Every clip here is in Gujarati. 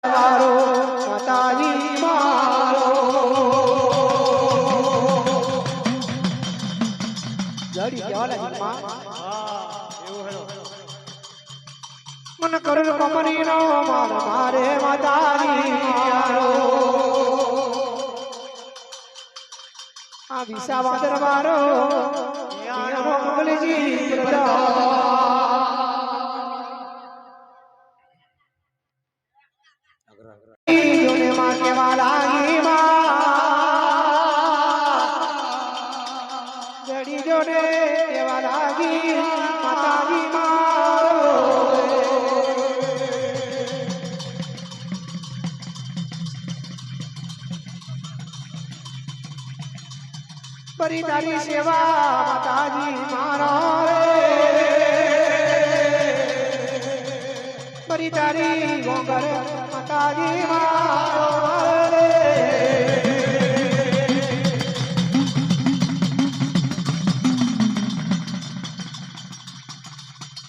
મારો માતાજી મારો જડી કેવા લાગી માં મન કરું કમરી નો મારે માતાજી મારો આ વિસા વાદર મારો મંગલજી જોને માં કેવા લાગી માં જડી જોને કેવા લાગી માતાજી મારો બરી તારી સેવા માતાજી મારા બરી તારી ગોગર માતાજી મારો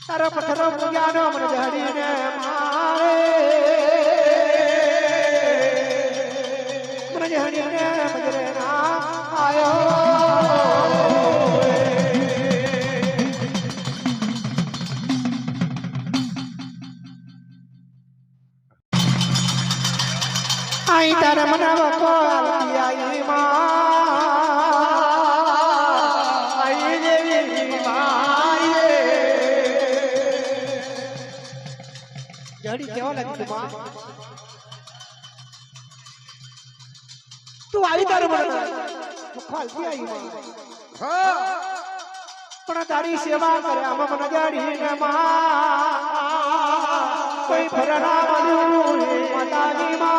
તારા પથ્થર પૂજાનો મન જડીને મારે મન જડીને મજરે ના આયો आई तारा मनाव कोल आई मां आई देवी मां जड़ी केवा लगी तू मां तू आई तारा मनाव कोल आई मां हां पण तारी सेवा करे आम मन जड़ी ने मां कोई फरना मधु माताजी मां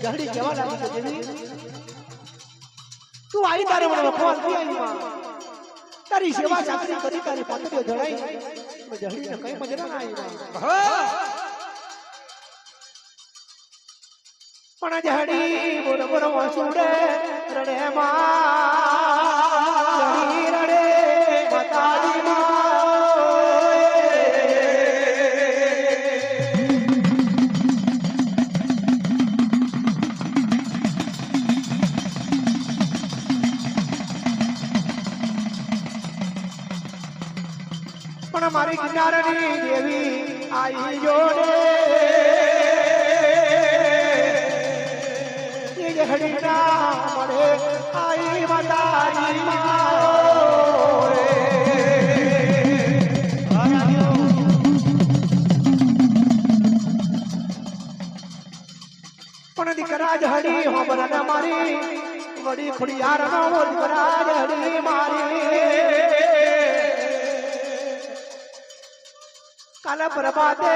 जड़ी केवा लागी છે દેવી તું आई તારે મને વખવાલ થી आई માં તારી સેવા ચાકરી કરી તારી પાતળીઓ જડાઈ જડી ને કઈ મજરા ના आई માં પણ જડી બોર બોર વસુડે રડે માં જડી રડે માતાજી માં पण मारी किनारनी देवी आई जोड़े ये जड़ी ना मरे आई माताजी मारो पण दीकरा जड़ी हमर न मारी बड़ी खुड़ियार नो दीकरा जड़ी मारी काल प्रभाते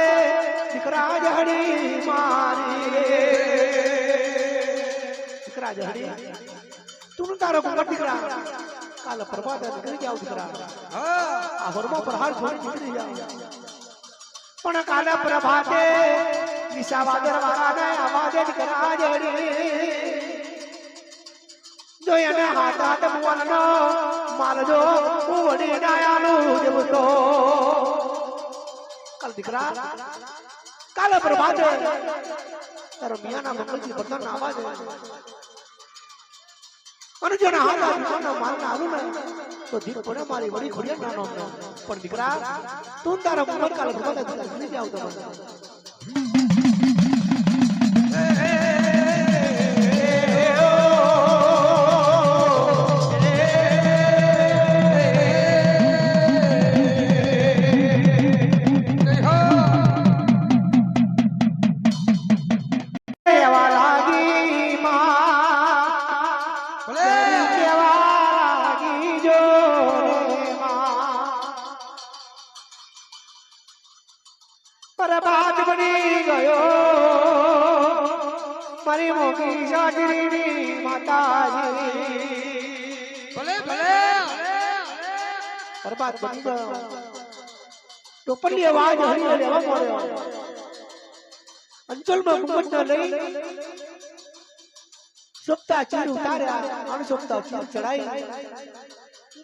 दीकरा जड़ी मारी दीकरा जड़ी तू तारो कुंवर दीकरा काल प्रभाते निकली जाओ दीकरा आ वर्मा प्रहार छोड़ी निकली जाओ पण काल प्रभाते निशा वादर वाला ने आवाज दीकरा जड़ी जो એને હાથ હાથ બોલનો માલજો ઉવડી ડાયાલું દેવતો कल दिखरा काल प्रभात तारो मियां ना मंगलजी बर्तन आवाज અને જો ના હાથ ના માલ ના આલું ને તો દીપ પડે મારી વડી ખોડિયા ના નામ પણ દીકરા તું તારા મંગલ કાલ પ્રભાત દીકરી આવતો प्रभात बनी गयो मारी मोगी साजरी माताजी भले भले प्रभात बनी गयो टोपली आवाज हरी लेवा पड़े अंचल में घूमत न लई सुप्ता चीर उतार्या अन सुप्ता चीर चढ़ाई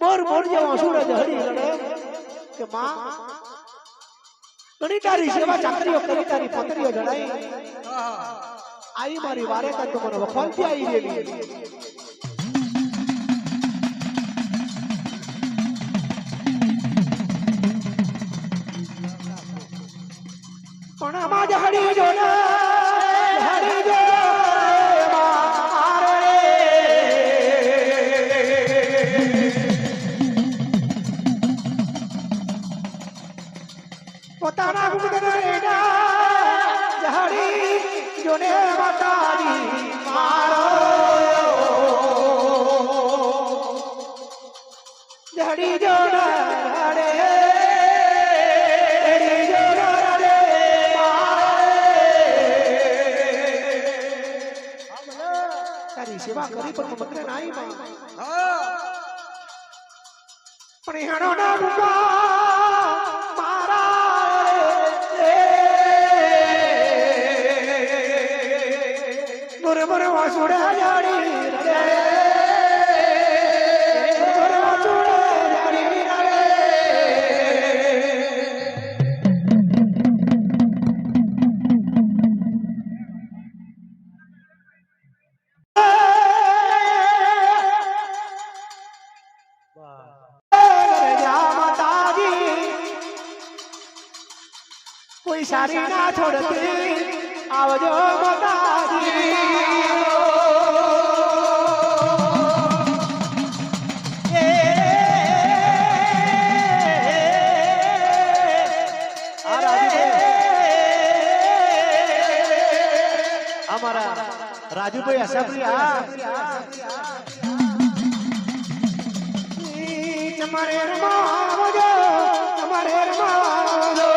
बोर बोर जो आंसू हरी लड़े के मां ઘણી તારી સેવા ચાકરીઓ કરી તારી પત્રીઓ જણાઈ આઈ મારી વારે તા તો મને વખોલતી આવી રેલી પણ આમાં જ હરી જો ને હરી જો પોતાના ગુણગણ રેડા જહડી જોને માતાજી મારો જહડી જોને રે જહડી જોને રે તારી સેવા કરી પણ મંત્ર નાઈ પણ હેણો ના રૂપા વાસુડા જાડી રે વાસુડા જાડી રે માતાજી કોઈ સારી ના છોડતી આવજો માતાજી રાજુભાઈ અસફરી તમારે રમાવજો તમારે રમાવજો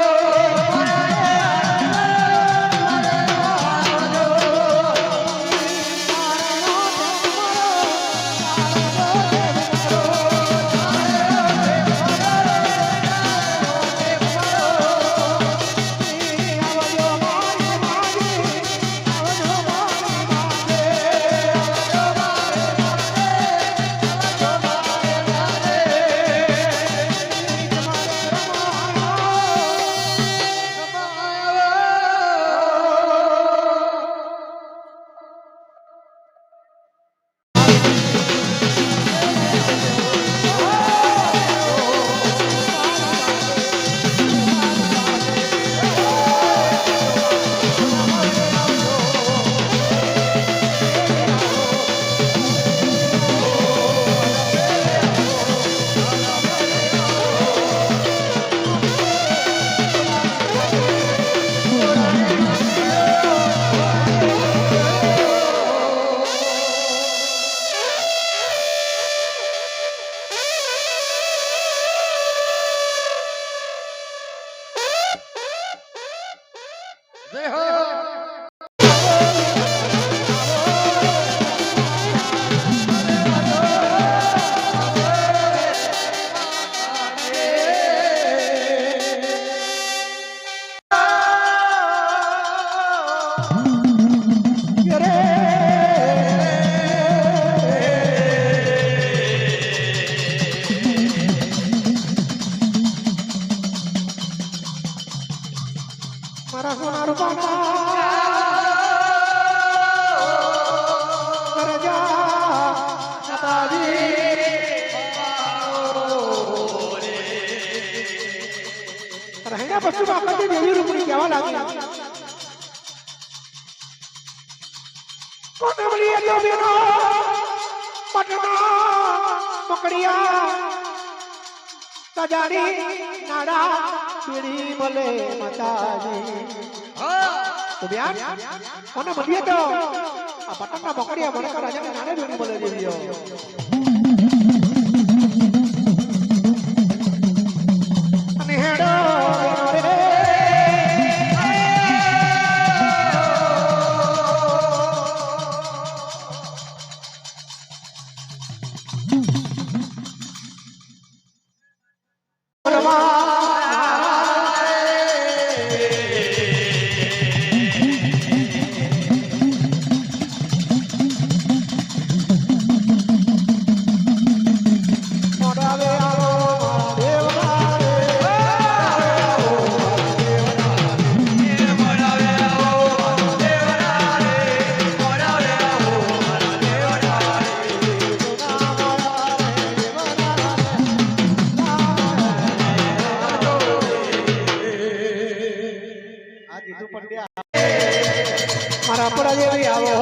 મારા સોના રૂપાના કરજા માતાજી રહેણા પછી બાપા દેવી રૂપની કહેવા લાગી કોને બલી તો બેનો પટના પકડિયા સજાડી નાડા પીડી બોલે માતાજી તો બેન કોને મળીએ તો આ પટના પકડિયા મને રાજા નાડે પીડી બોલે દેવીઓ અને હેડો રે મારા પડા દેવી આવો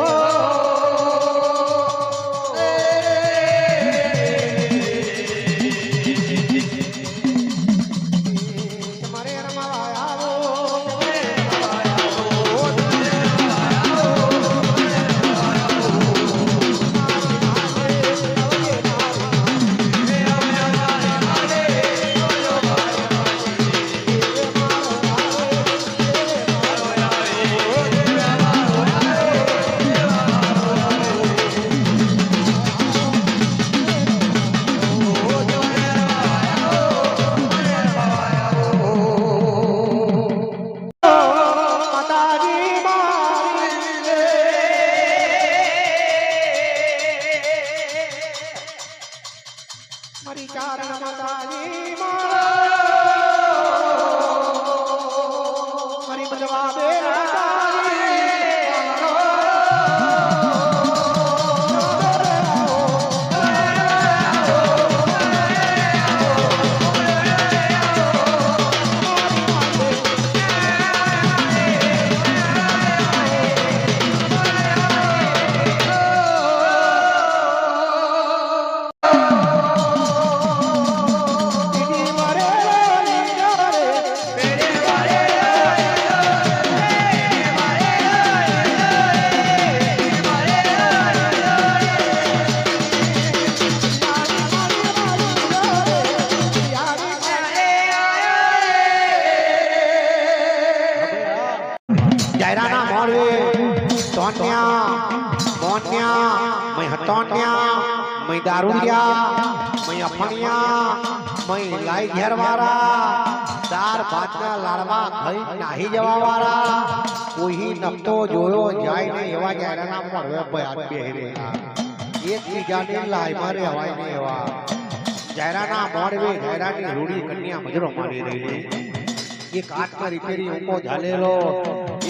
એક હાથમાં રીપેરી ઊંકો ઝાલેલો,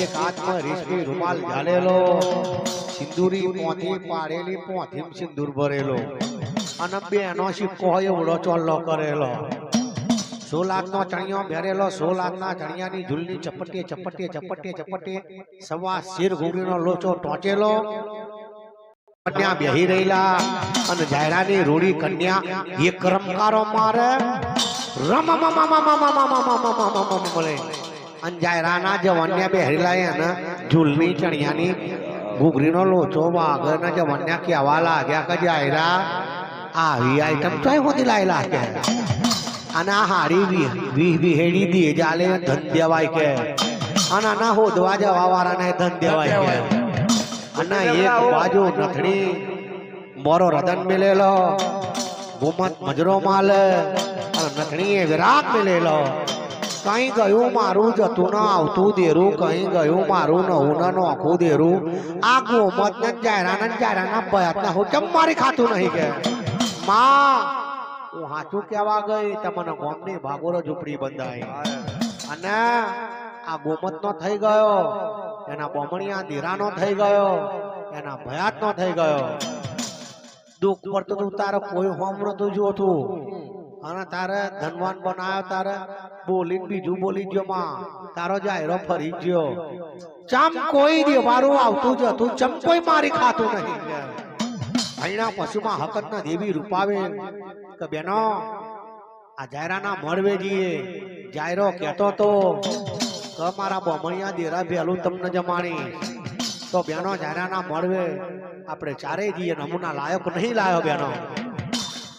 એક હાથમાં રેશમી રૂમાલ ઝાલેલો, સિંદૂરી પોથી પાડેલી પોથીમ સિંદૂર ભરેલો અને બેનો સિક્કો હોય એવડો ચોલ્લો કરેલો, 16 લાખનો ચણિયો પહેરેલો, 16 લાખના ચણિયાની ઝૂલની ચપટીએ ચપટીએ ચપટીએ ચપટીએ સવા શેર ઘૂંઘરીનો લોચો ટોચેલો કન્યા બેહી રહેલા અને જાયરાની રૂડી કન્યા એક રમકારો મારે બોલે અંજાયરાના જવન્યા બેહરેલા એને ઝૂલની ચણિયાની ઘૂઘરીનો લોચો વાગરના જવન્યા કેવા લાગ્યા કે જાયરા આવી આઈટમ તો હોતી લાયલા કે અને આ હાડી વિહેડી દે જાલે ધન દેવાય કે અને આના હોદવા જવા વાળાને ધન દેવાય કે અને એક બાજુ નથડી મોરો રતન મેલેલો ગુમત મજરો માલ અને નથણીએ વિરાગ મેલેલો કઈ ગયું મારું જતું ન આવતું દેરું કઈ ગયું મારું નવું ન નોખું દેરું આ ગોમત ને જાયરાના ભયાતના હું ચમ મારી ખાતું નહીં કે માં હું હાચું કહેવા ગઈ તમને ગોમની ભાગોરો ઝૂંપડી બંધાઈ અને આ ગોમત નો થઈ ગયો એના બમણિયા દીરાનો થઈ ગયો એના ભયાતનો થઈ ગયો દુઃખ પડતું તું તારે કોઈ હોમ નતું જોતું અને તારે ધનવાન બનાવ્યો તારે બોલી બીજું બોલી ગયો માં તારો જાયરો ફરી ગયો ચમ કોઈ દેવારું આવતું જતું ચમ કોઈ મારી ખાતું નહીં અહીંના પશુમાં હકત ના દેવી રૂપાવે કે બેનો આ જાયરાના મળવેજીએ જાયરો કહેતો તો મારા બમણિયા દેરા ભેલું તમને જમાણી તો બેનો જાયરાના મળવે આપણે ચારે જઈએ નમૂના લાયક નહીં લાયો બેનો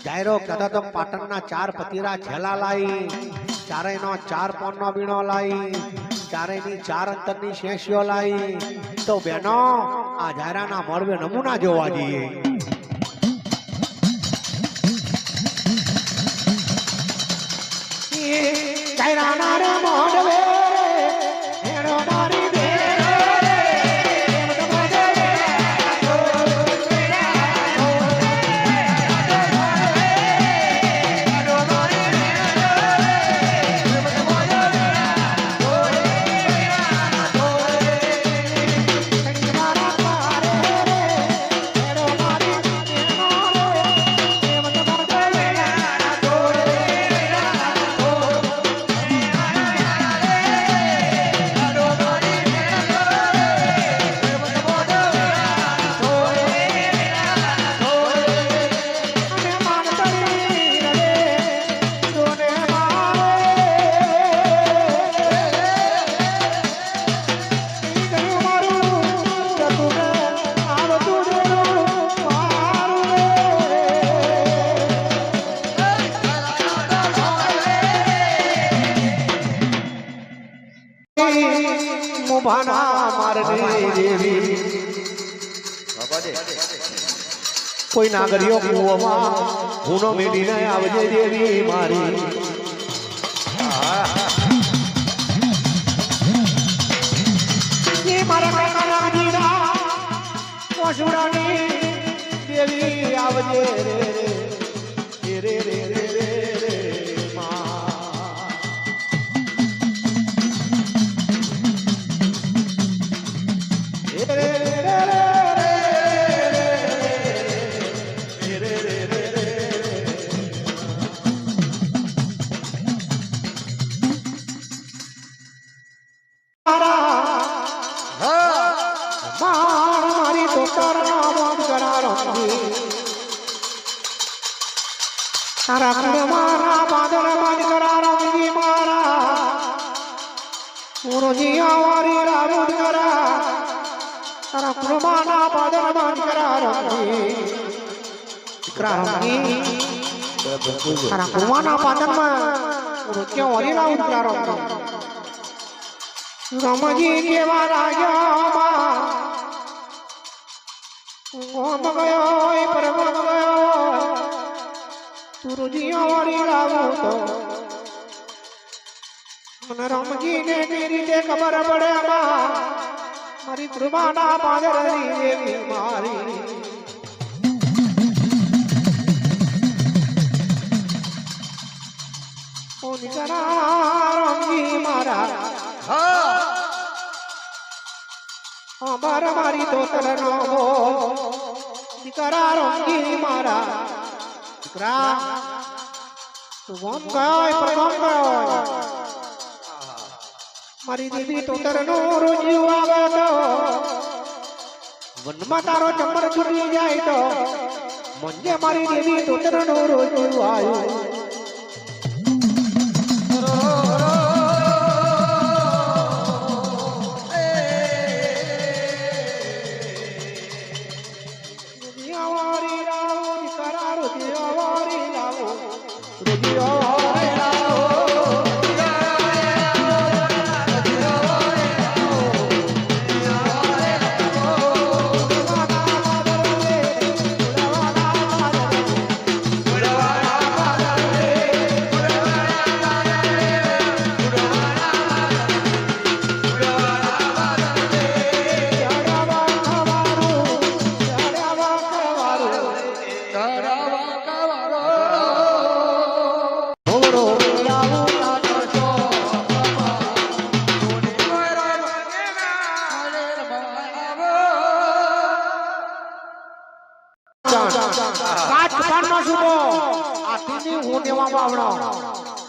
જાયરો કહેતો તો પાટણના 4 પતીરા છેલા લાઈ ચારેયનો 4 પોનનો વીણો લાઈ ચારેયની 4 અંતરની શેષીઓ લાઈ તો બેનો આ જાયરાના મળવે નમૂના જોવા જઈએ જાયરાના રે મળવે મુભાના મારને દેવી કોઈ નાગરિયો કુવામાં હુનો મેડીને આવજે દેવી મારી મારા કાકા રાજીના વસુડાની દેવી આવજે રે રે રે રે તારા કુળમાના બાદલ બાદ કરા રંગી મારા ગુરુજી આવારી રારુદ કરા તારા કુળમાના બાદલ બાદ કરા રંગી તારા કુળમાના બાદલમાં ગુરુજી આવારી રારુદ કરા રંગી રમજી કેવા રાજામાં ગોમ ગયો પરમ ગયો ગુરુજી વાળી લાવું તો મને રમજી ને રીતે ખબર પડે મારી કૃપાના પાદરની દેવી મારી રમજી મારા અમારા મારી દોતર નો દીકરા રમજી મારા દીકરા તું ગોમ ગયો પ્રગમ ગયો મારી દીદી તોતર નો રોજ્યું આવે તો વનમાં તારો ચમર છૂટી જાય તો મંજે મારી દેવી તોતર નો રોજ્યું આવ્યું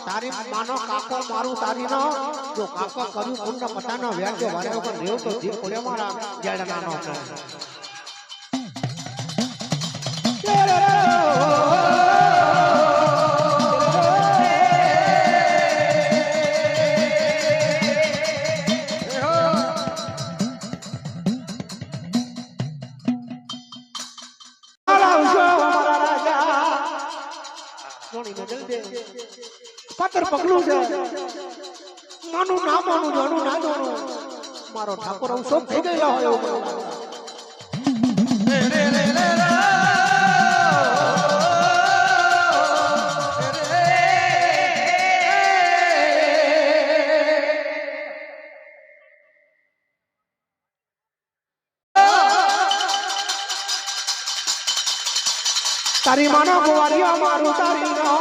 તારી માનો કાકો મારું તારી નો જો કાકો કર્યું પુણ્ય પતાનો વ્યાજો વારે વગર રેવ તો જીવ ખોલે મારા જેડ નાનો છે પત્ર પગલું છે માનું ના માનું જાણું ના જાણું મારો ઠાકોર હું શોક થઈ ગયેલા હોય તારી માનો ગોવારિયા મારું તારી નો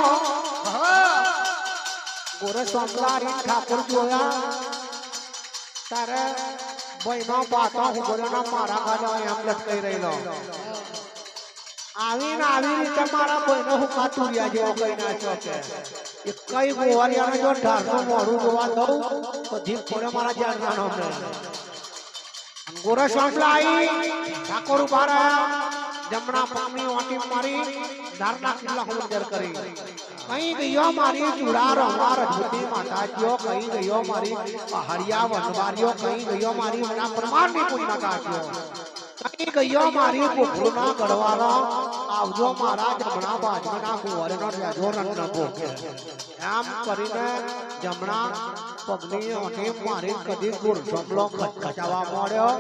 ગોરસ સોમલારી ઠાકોર જોયા તારે ભાઈનો પાતો હું બોલ્યો મારા ગાડો એમ લટકાઈ રહેલો આવીને આવી રીતે મારા ભાઈનો હું કાતુરિયા જેવો કઈ નાખ્યો છે એ કઈ ગોવારિયાને જો ઢારનું મોઢું જોવા દઉં તો જીભ પડે મારા જ્યાં નાનો ગોરસ સોમલાઈ ઠાકોર ઉભા રહ્યા જમણા પામી વાટી મારી ધારના કિલ્લા હુંદર કરી કઈ ગયો મારી ચુડારો માર ધૂતી માતાજીઓ કઈ ગયો મારી પહાડિયા વનવારીઓ કઈ ગયો મારી મના પ્રમાણની પૂર્ણ કાઢ્યો કઈ ગયો મારી કોકળના ગડવાળો આવજો મારા જમણા બાજુના કુંવરનો રેજો રંગ નભો એમ કરીને જમણા પગની અને મારી કદી ગુરસમલો ખચખચાવા મળ્યો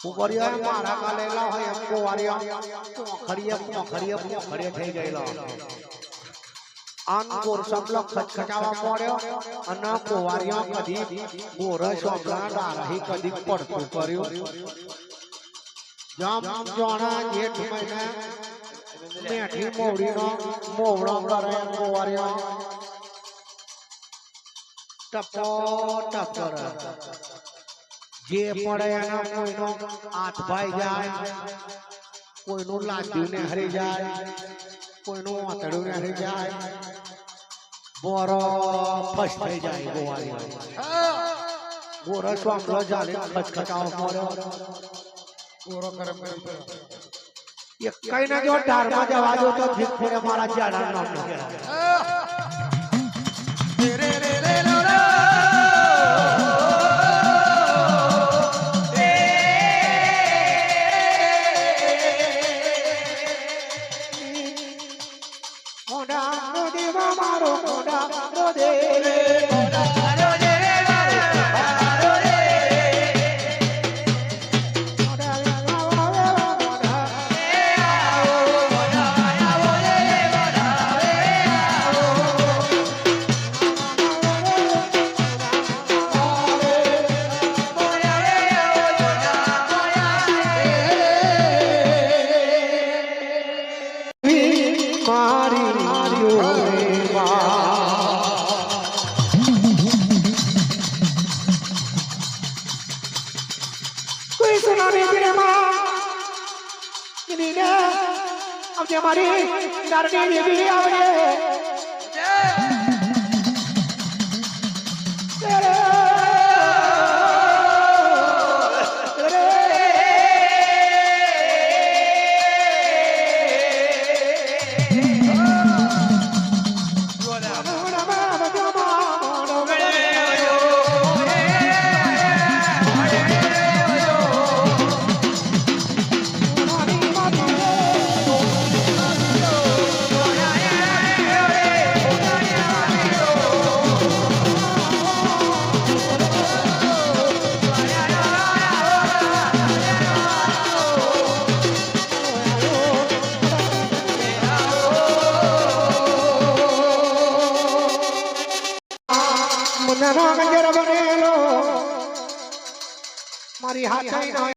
ઉપરિયા મારા કાલેલા હોય એમ કોવારિયા પોખરીએ થઈ ગયેલો આન ગુરસમલો ખચખચાવા મળ્યો અને કોવારિયા કદી ગુરસમલા ડારહી કદી પડતું કર્યું જામ જોણા જેઠ મહિને મેઠી મોવડીનો મોવડો કરે કોવારિયા ટપો ટપ કરે જે પડે એના કોઈનો હાથ ભાઈ જાય કોઈનું લાદ્યું ને હરી જાય કોઈનું આતડું ને હરી જાય બોરો ફસ થઈ જાય ગોવાળિયા બોરો સ્વામલો જાલે ખચખચાવ પડ્યો બોરો ગરમ એ કઈ ના જો ઢારમાં જવા દો તો ઠીક ફેરે મારા ચાડા નામ રે રે રે हमारी नारनी भी आवड़े મારી હાથ